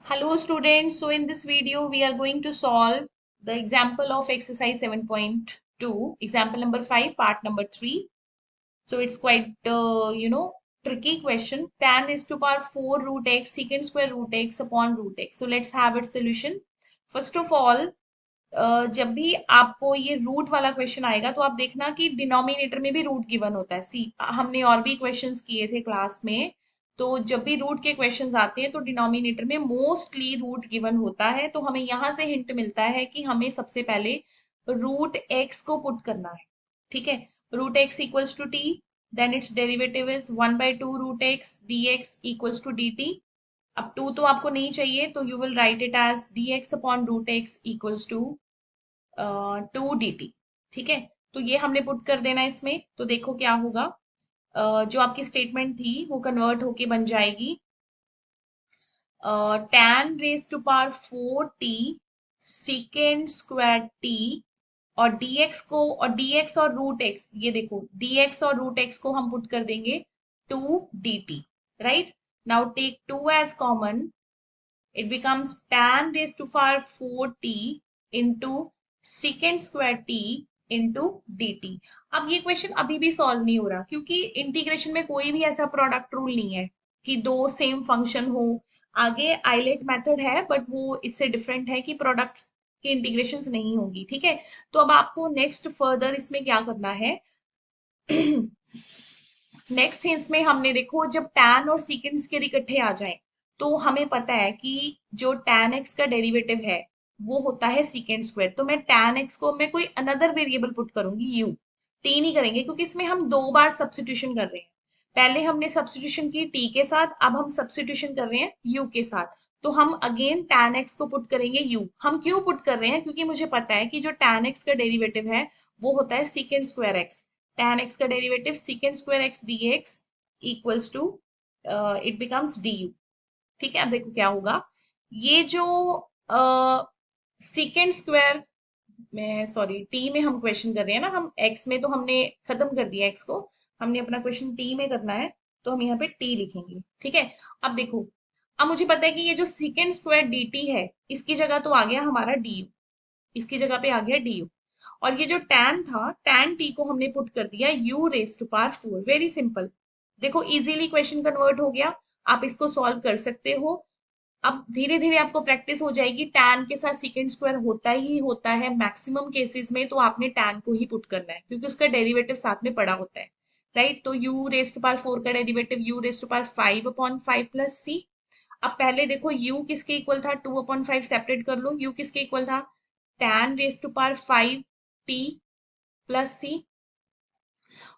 Hello students, so in this video we are going to solve the example of exercise 7.2, example number 5, part number 3. So it's quite, tricky question. Tan is to power 4 root x secant square root x upon root x. So let's have its solution. First of all, जब भी आपको ये root वाला question आएगा तो आप देखना कि डिनोमिनेटर में भी रूट गिवन होता है। सी हमने और भी क्वेश्चंस किए थे क्लास में, तो जब भी रूट के क्वेश्चंस आते हैं तो डिनोमिनेटर में मोस्टली रूट गिवन होता है। तो हमें यहाँ से हिंट मिलता है कि हमें सबसे पहले रूट एक्स को पुट करना है। ठीक है, root x equals to t, then it's derivative is 1/2 root x d x equals to d t. अब टू तो आपको नहीं चाहिए, तो you will write it as d x upon root x equals to 2 dt। ठीक है, तो ये हमने पुट कर देना है इसमें। तो देखो क्या होगा, जो आपकी स्टेटमेंट थी वो कन्वर्ट होके बन जाएगी tan raise to power 4t secant square t, और dx को, और dx और रूट एक्स, ये देखो dx और रूट एक्स को हम पुट कर देंगे 2 dt। Right, now take 2 as common, it becomes tan raised to power 4t into secant square t into dt। अब ये क्वेश्चन अभी भी सॉल्व नहीं हो रहा क्योंकि इंटीग्रेशन में कोई भी ऐसा प्रोडक्ट रूल नहीं है कि दो सेम फंक्शन हो। आगे आइलेट मेथड है बट वो इससे डिफरेंट है कि प्रोडक्ट्स की इंटीग्रेशंस नहीं होगी। ठीक है, तो अब आपको नेक्स्ट फर्दर इसमें क्या करना है। नेक्स्ट इसमें हमने देखो, जब tan और सीकेंड्स के इकट्ठे आ जाएं तो हमें पता है कि जो tan x का डेरिवेटिव है वो होता है सीकेंड स्क्वायर। तो मैं tan x को मैं कोई अनदर वेरिएबल पुट करूंगी u, t नहीं करेंगे क्योंकि इसमें हम दो बार सब्स्टिट्यूशन कर रहे हैं। पहले हमने सब्स्टिट्यूशन की t के साथ, अब हम सब्स्टिट्यूशन कर रहे हैं u के साथ। तो हम अगेन tan x को पुट करेंगे u। हम क्यों पुट कर रहे हैं, क्योंकि मुझे पता है कि जो tan x का डेरिवेटिव है वो होता है secant square x। tan x का derivative secant square x dx equals to it becomes du। ठीक है, अब देखो क्या होगा। ये जो secant स्क्वायर में, सॉरी टी में हम क्वेश्चन कर रहे हैं ना, हम एक्स में तो हमने खत्म कर दिया, एक्स को हमने अपना क्वेश्चन टी में करना है, तो हम यहाँ पे टी लिखेंगे। ठीक है, अब देखो, अब मुझे पता है कि ये जो secant स्क्वायर डी टी है इसकी जगह तो आ गया हमारा डी, इसकी जगह पे आ गया डी यू। और ये जो tan था, tan t को हमने पुट कर दिया u raise to power 4। Very simple, देखो इजीली क्वेश्चन कन्वर्ट हो गया। आप इसको सॉल्व कर सकते हो। अब धीरे धीरे आपको प्रैक्टिस हो जाएगी। tan के साथ secant स्क्वायर होता ही होता है मैक्सिमम केसेस में, तो आपने tan को ही पुट करना है क्योंकि उसका डेरिवेटिव साथ में पड़ा होता है। राइट, तो u रेज टू पावर 4 का derivative u raise to power 5/5 plus c। अब पहले देखो u किसके इक्वल था, 2/5 सेपरेट कर लो, u किसके इक्वल था, tan raise to power 5t plus सी।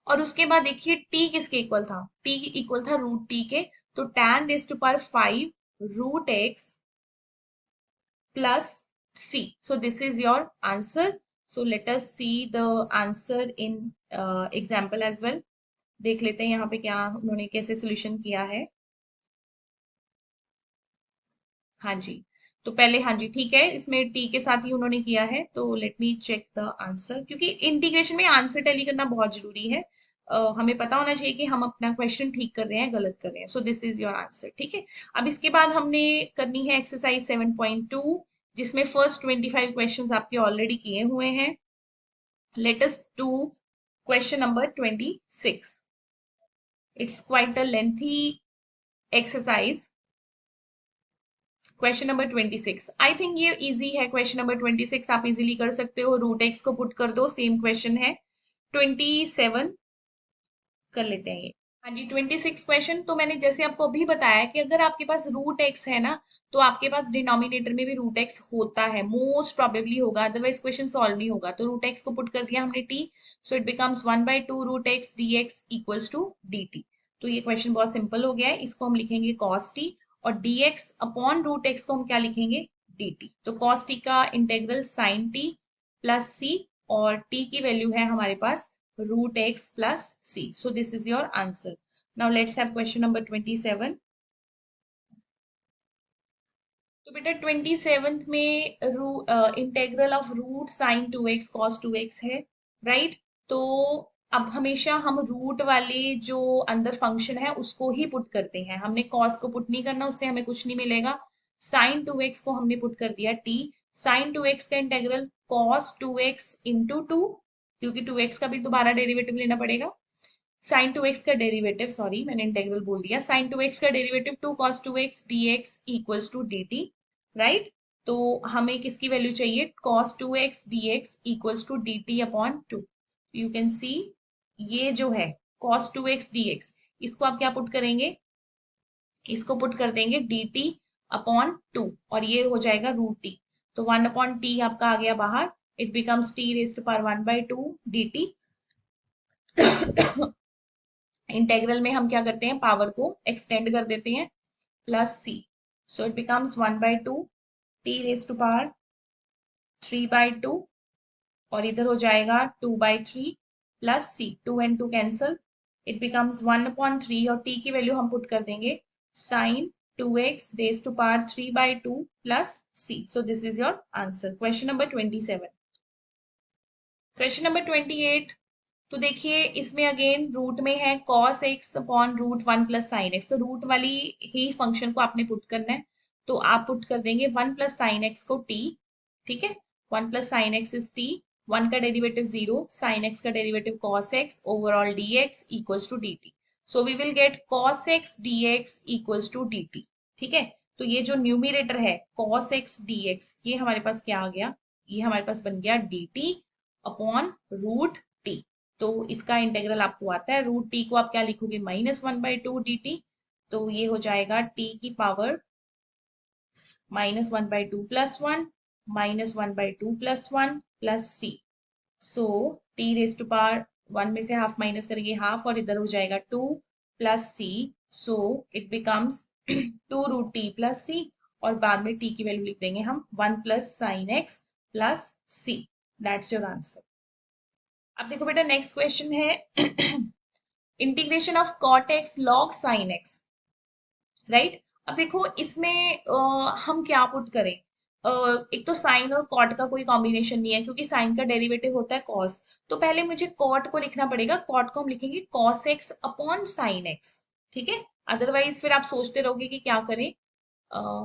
और उसके बाद देखिए t किसके इक्वल था, t इक्वल था रूट t के। तो tan raise to power 5 root x plus c। So this is your answer. So let us see the answer in example as well. देख लेते हैं यहाँ पे क्या उन्होंने कैसे सोल्यूशन किया है। हाँ जी, तो पहले, हाँ जी ठीक है, इसमें टी के साथ ही उन्होंने किया है। तो let me check the answer, क्योंकि इंटीग्रेशन में आंसर टैली करना बहुत जरूरी है। हमें पता होना चाहिए कि हम अपना क्वेश्चन ठीक कर रहे हैं गलत कर रहे हैं। सो दिस इज योर आंसर। ठीक है, अब इसके बाद हमने करनी है एक्सरसाइज 7.2, जिसमें फर्स्ट 25 क्वेश्चन आपके ऑलरेडी किए हुए हैं। Let us do question number 26। It's quite a lengthy exercise. Question number 26, I think ये इजी है। क्वेश्चन नंबर 26 आप इजीली कर सकते हो, रूट एक्स को पुट कर दो, सेम क्वेश्चन है। 27 कर लेते हैं ये। हाँ जी, 26 क्वेश्चन, तो मैंने जैसे आपको अभी बताया कि अगर आपके पास रूट एक्स है ना, तो आपके पास डिनोमिनेटर में भी रूट एक्स होता है, मोस्ट प्रोबेबली होगा, अदरवाइज क्वेश्चन सॉल्व नहीं होगा। तो रूट एक्स को पुट कर दिया हमने t, so it becomes 1/2 root x d x equals to d t. तो ये क्वेश्चन बहुत सिंपल हो गया है, इसको हम लिखेंगे कॉस टी, और dx अपॉन रूट एक्स को हम क्या लिखेंगे, dt। तो cos t का integral sin t plus c, और t की वैल्यू है हमारे पास root X plus c। So this is your answer. Now let's have question number 27। तो बेटा 27th में integral of root sine 2x cos 2x है। राइट, तो अब हमेशा हम रूट वाले जो अंदर फंक्शन है उसको ही पुट करते हैं, हमने कॉस को पुट नहीं करना, उससे हमें कुछ नहीं मिलेगा। साइन 2x को हमने पुट कर दिया t, साइन 2x का इंटेग्रल cos 2x इंटू 2, क्योंकि 2x का भी दोबारा डेरिवेटिव लेना पड़ेगा। साइन 2x का डेरिवेटिव, सॉरी मैंने इंटेग्रल बोल दिया, साइन 2x का derivative 2 cos 2x dx equals to dt, right. तो हमें किसकी वैल्यू चाहिए, cos 2x dx equals to dt upon 2। You can see ये जो है cos 2x dx, इसको आप क्या पुट करेंगे, इसको पुट कर देंगे dt अपॉन 2 और ये हो जाएगा रूट टी। तो 1 अपॉन टी आपका आ गया बाहर, it becomes t raise to power 1/2 dt। Integral में हम क्या करते हैं, पावर को एक्सटेंड कर देते हैं, plus C, so it becomes 1/2 t raise to power 3/2 और इधर हो जाएगा 2/3 plus c, 2 and 2 cancel, it becomes 1/3 और t की वैल्यू हम पुट कर देंगे sine 2x raise to power 3/2 plus c। So this is your answer, question number 27। Question number 28, तो देखिए इसमें अगेन रूट में है cos x upon root 1 plus sine x, तो रूट वाली ही फंक्शन को आपने पुट करना है। तो आप पुट कर देंगे 1 प्लस साइन एक्स को t, ठीक है, 1 plus sine x is t, 1 का डेरिवेटिव 0, साइन एक्स का derivative cos x overall dx equals to dt। So we will get cos x dx equals to dt, ठीक है। तो ये जो न्यूमिरेटर है cos x dx, ये हमारे पास क्या आ गया, ये हमारे पास बन गया dt अपॉन रूट टी। तो इसका इंटेग्रल आपको आता है, रूट टी को आप क्या लिखोगे, -1/2 dt। तो ये हो जाएगा टी की power -1/2 plus 1, -1/2 plus 1 plus C. So t raise to power 1 में से हाफ माइनस करेंगे हाफ और इधर हो जाएगा 2 plus C. So it becomes 2 root T plus सी और बाद में टी की वैल्यू लिख देंगे हम 1 plus sine x plus c. That's your answer. अब देखो बेटा नेक्स्ट क्वेश्चन है integration of cot x log sine x, right. अब देखो इसमें हम क्या पुट करें, एक तो साइन और कॉट का कोई कॉम्बिनेशन नहीं है क्योंकि साइन का डेरिवेटिव होता है कॉस। तो पहले मुझे कॉट को लिखना पड़ेगा, कॉट को हम लिखेंगे cos x upon sine x, ठीक है। अदरवाइज फिर आप सोचते रहोगे कि क्या करें,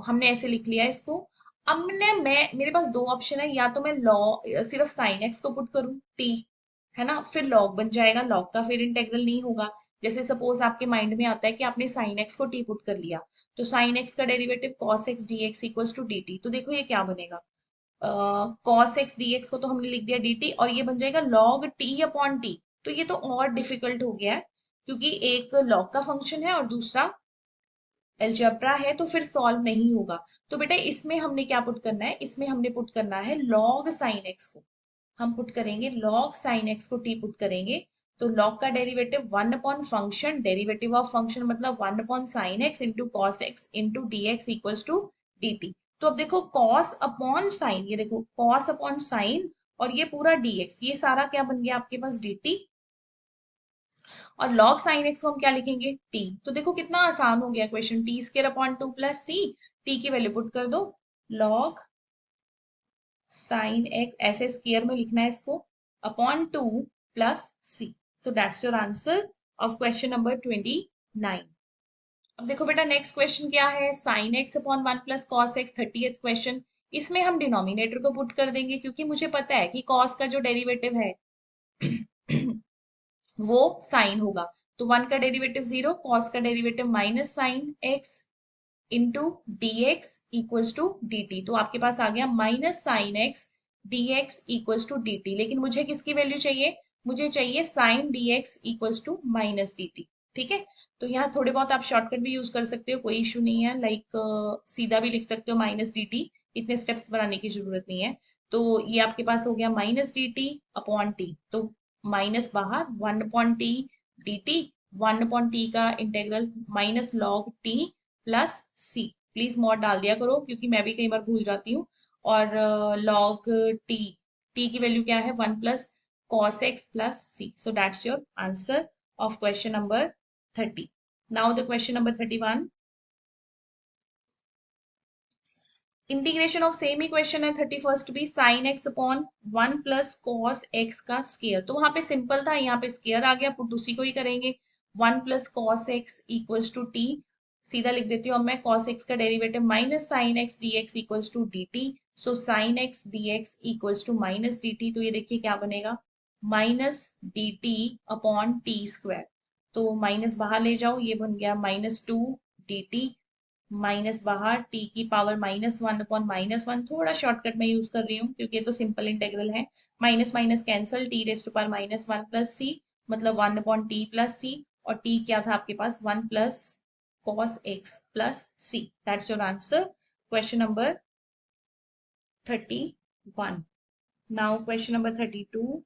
हमने ऐसे लिख लिया इसको। अब मैं मेरे पास दो ऑप्शन है, या तो मैं लॉ सिर्फ साइन एक्स को पुट करूं टी, है ना, फिर लॉग बन जाएगा, लॉग का फिर इंटेग्रल नहीं होगा। जैसे सपोज आपके माइंड में आता है कि आपने साइन एक्स को टी पुट कर लिया, तो साइन एक्स का derivative cos x d x equals to d t. तो देखो ये क्या बनेगा, कॉस एक्स डी एक्स को तो हमने लिख दिया डी टी और ये बन जाएगा लॉग टी अपॉन टी। तो ये तो और डिफिकल्ट हो गया है क्योंकि एक लॉग का फंक्शन है और दूसरा अलजेब्रा है, तो फिर सॉल्व नहीं होगा। तो बेटा इसमें हमने क्या पुट करना है, इसमें हमने पुट करना है लॉग साइन एक्स को, हम पुट करेंगे लॉग साइन एक्स को टी पुट करेंगे। तो लॉग का डेरिवेटिव 1 अपॉन फंक्शन, डेरिवेटिव ऑफ फंक्शन मतलब 1 अपॉन sine x into cos x into d x equals to d t. तो अब देखो कॉस अपॉन साइन, ये देखो कॉस अपॉन साइन और ये पूरा dx, ये सारा क्या बन गया आपके पास dt, और log sin x को हम क्या लिखेंगे t। तो देखो कितना आसान हो गया question, t square upon 2 plus c, t की वैल्यू पुट कर दो, log sin x ऐसे स्केयर में लिखना है इसको, upon 2 plus C. So that's your answer of question number 29। अब देखो बेटा नेक्स्ट क्वेश्चन क्या है, sine x upon 1 plus cos x, 30th question. इसमें हम डिनोमिनेटर को पुट कर देंगे क्योंकि मुझे पता है कि कॉस का जो डेरिवेटिव है वो साइन होगा। तो 1 का डेरिवेटिव 0, कॉस का derivative minus sine x into d x equals to d t. तो आपके पास आ गया minus sine x d x equals to d t, लेकिन मुझे किसकी वैल्यू चाहिए, मुझे चाहिए sine d x equals to minus d t, ठीक है। तो यहाँ थोड़े बहुत आप शॉर्टकट भी यूज कर सकते हो, कोई इशू नहीं है, लाइक सीधा भी लिख सकते हो माइनस डी टी, इतने स्टेप्स बनाने की जरूरत नहीं है। तो ये आपके पास हो गया minus d t upon t, तो माइनस बाहर 1 upon t d t, 1 upon t का integral minus log t plus c. Please mod डाल दिया करो क्योंकि मैं भी कई बार भूल जाती हूँ। और लॉग टी, टी की वैल्यू क्या है 1 plus cos x plus c. So that's your answer of question number 30. Now the question number 31. Integration of same he question है 31st भी, sign x upon 1 plus cos x का square. तो वहां पे simple था, यहाँ पे स्केयर आ गया, पुट उसी को ही करेंगे, 1 plus cos x equals to t. सीधा लिख देती हूँ अब मैं, cos x का derivative minus sine x d x equals to d t. So sine x d x equals to minus d t, तो ये देखिए क्या बनेगा, minus d t upon t square. तो माइनस बाहर ले जाओ, ये बन गया minus two d t, minus बाहर, टी की power minus one upon minus one. थोड़ा शॉर्टकट में यूज कर रही हूँ क्योंकि ये तो सिंपल इंटेग्रल है। Minus minus cancel, t raised to power minus one plus c, मतलब वन अपॉन टी प्लस सी। और टी क्या था आपके पास, one plus cos x plus c. That's your answer. Question number 31. Now question number 32.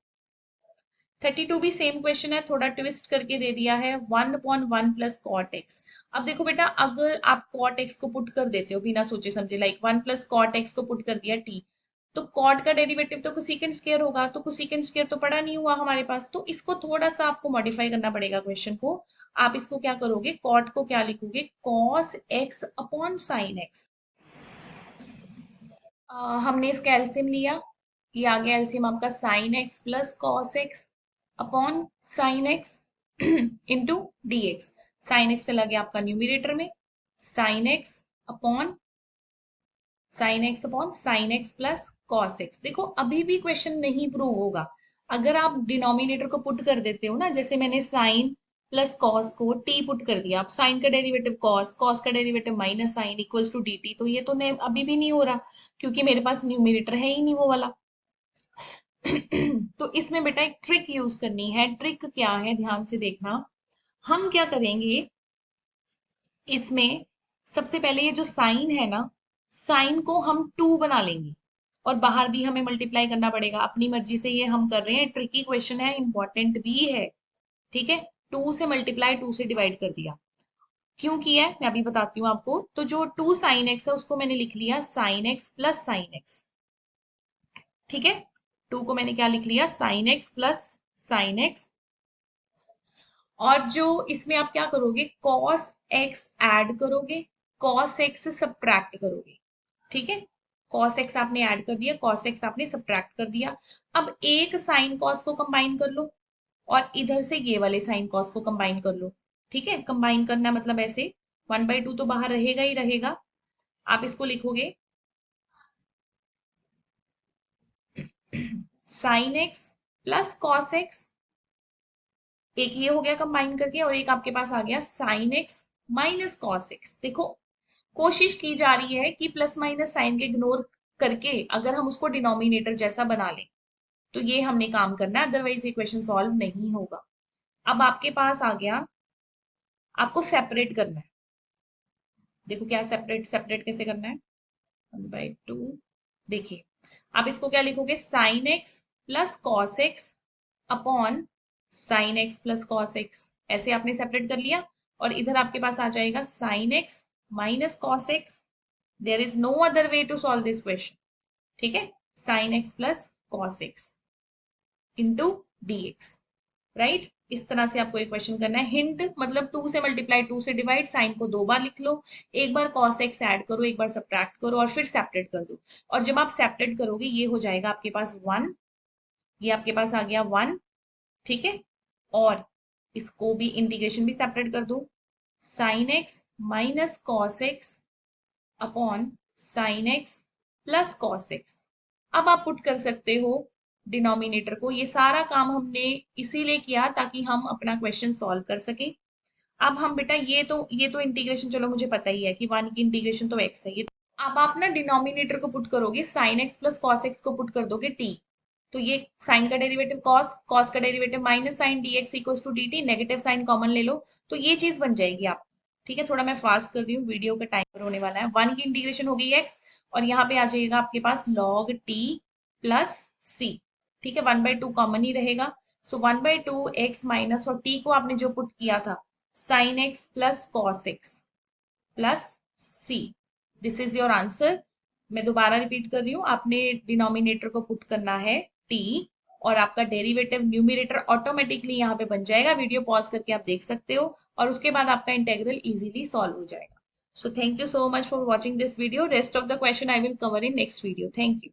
32 भी same question है, थोड़ा twist करके दे दिया है, one upon one plus cot x. अब देखो बेटा, अगर आप कॉट एक्स को पुट कर देते हो बिना सोचे समझे, like one plus cot x को पुट कर दिया टी, तो कॉट का डेरिवेटिव तो कोसेकेंट स्क्वायर होगा, तो कोसेकेंट स्क्वायर तो पड़ा नहीं हुआ हमारे पास, तो इसको थोड़ा सा आपको मॉडिफाई करना पड़ेगा क्वेश्चन को। आप इसको क्या करोगे, कॉट को क्या लिखोगे, cos x upon sine x. हमने इसका एलसीएम लिया, ये आ गया एलसीएम आपका sign x plus cos x upon sine x into d x. Sine x चला गया आपका न्यूमिरेटर में, sign x upon sine x plus cos x. देखो अभी भी क्वेश्चन नहीं प्रूव होगा, अगर आप डिनोमिनेटर को पुट कर देते हो ना, जैसे मैंने साइन प्लस कॉस को टी पुट कर दिया, अब साइन का डेरिवेटिव कॉस, कॉस का derivative minus sine equals to d t, तो ये तो अभी भी नहीं हो रहा क्योंकि मेरे पास न्यूमिनेटर है ही नहीं वो वाला। तो इसमें बेटा एक ट्रिक यूज करनी है। ट्रिक क्या है, ध्यान से देखना। हम क्या करेंगे इसमें, सबसे पहले ये जो साइन है ना, साइन को हम टू बना लेंगे, और बाहर भी हमें मल्टीप्लाई करना पड़ेगा, अपनी मर्जी से ये हम कर रहे हैं, ट्रिकी क्वेश्चन है, इंपॉर्टेंट भी है। ठीक है, टू से मल्टीप्लाई, टू से डिवाइड कर दिया, क्यों किया है मैं अभी बताती हूँ आपको। तो जो टू साइन एक्स है उसको मैंने लिख लिया sign x plus sine x. ठीक है, टू को मैंने क्या लिख लिया, sign x plus sine x. और जो इसमें आप क्या करोगे, कॉस एक्स ऐड करोगे, कॉस एक्स सब्ट्रैक्ट करोगे। ठीक है, कॉस एक्स आपने ऐड कर दिया, कॉस एक्स आपने सब्ट्रैक्ट कर दिया। अब एक साइन कॉस को कंबाइन कर लो, और इधर से ये वाले साइन कॉस को कंबाइन कर लो। ठीक है, कंबाइन करना मतलब ऐसे, वन बाई टू तो बाहर रहेगा ही रहेगा, आप इसको लिखोगे sign x plus cos x, एक ये हो गया कंबाइन करके, और एक आपके पास आ गया sign x minus cos x. देखो कोशिश की जा रही है कि प्लस माइनस साइन के इग्नोर करके अगर हम उसको डिनोमिनेटर जैसा बना लें, तो ये हमने काम करना है, अदरवाइज ये क्वेश्चन सॉल्व नहीं होगा। अब आपके पास आ गया, आपको सेपरेट करना है। देखो क्या सेपरेट, सेपरेट कैसे करना है, वन बाई टू। देखिए आप इसको क्या लिखोगे, sign x plus cos x upon sine x plus cos x, ऐसे आपने सेपरेट कर लिया। और इधर आपके पास आ जाएगा sine x minus cos x. There is no other way to solve this question. ठीक है, sine x plus cos x into d x, right. इस तरह से आपको एक क्वेश्चन करना है। हिंट मतलब टू से मल्टीप्लाई, टू से डिवाइड, साइन को दो बार लिख लो, एक बार कॉस एक्स ऐड करो, एक बार सब्ट्रैक्ट करो, और फिर सेपरेट कर दो। और जब आप सेपरेट करोगे ये हो जाएगा आपके पास वन, ये आपके पास आ गया वन। ठीक है, और इसको भी इंटीग्रेशन भी सेपरेट कर दो, sign x minus cos x upon sine x plus cos x. अब आप पुट कर सकते हो डिनोमिनेटर को। ये सारा काम हमने इसीलिए किया ताकि हम अपना क्वेश्चन सॉल्व कर सके। अब हम बेटा ये तो इंटीग्रेशन चलो मुझे पता ही है कि वन की इंटीग्रेशन तो एक्स है ये। अब आप ना डिनोमिनेटर को पुट करोगे, sine x plus cos x को पुट कर दोगे टी, तो ये साइन का डेरिवेटिव कॉस, कॉस का derivative minus sine d x equals to d t, negative sine common ले लो, तो ये चीज बन जाएगी आप। ठीक है, थोड़ा मैं फास्ट कर रही हूँ, वीडियो का टाइमर होने वाला है। वन की इंटीग्रेशन हो गई एक्स, और यहाँ पे आ जाएगा आपके पास लॉग टी प्लस सी। ठीक है, वन बाई टू कॉमन ही रहेगा, so one by two x minus, और टी को आपने जो पुट किया था sine x plus cos x plus c, this is your answer. मैं दोबारा रिपीट कर रही हूँ, आपने डिनोमिनेटर को पुट करना है टी, और आपका डेरिवेटिव न्यूमिनेटर ऑटोमेटिकली यहाँ पे बन जाएगा। वीडियो पॉज करके आप देख सकते हो, और उसके बाद आपका इंटेग्रल इजीली सॉल्व हो जाएगा। So thank you so much for watching this video. Rest of the question I will cover in next video. Thank you.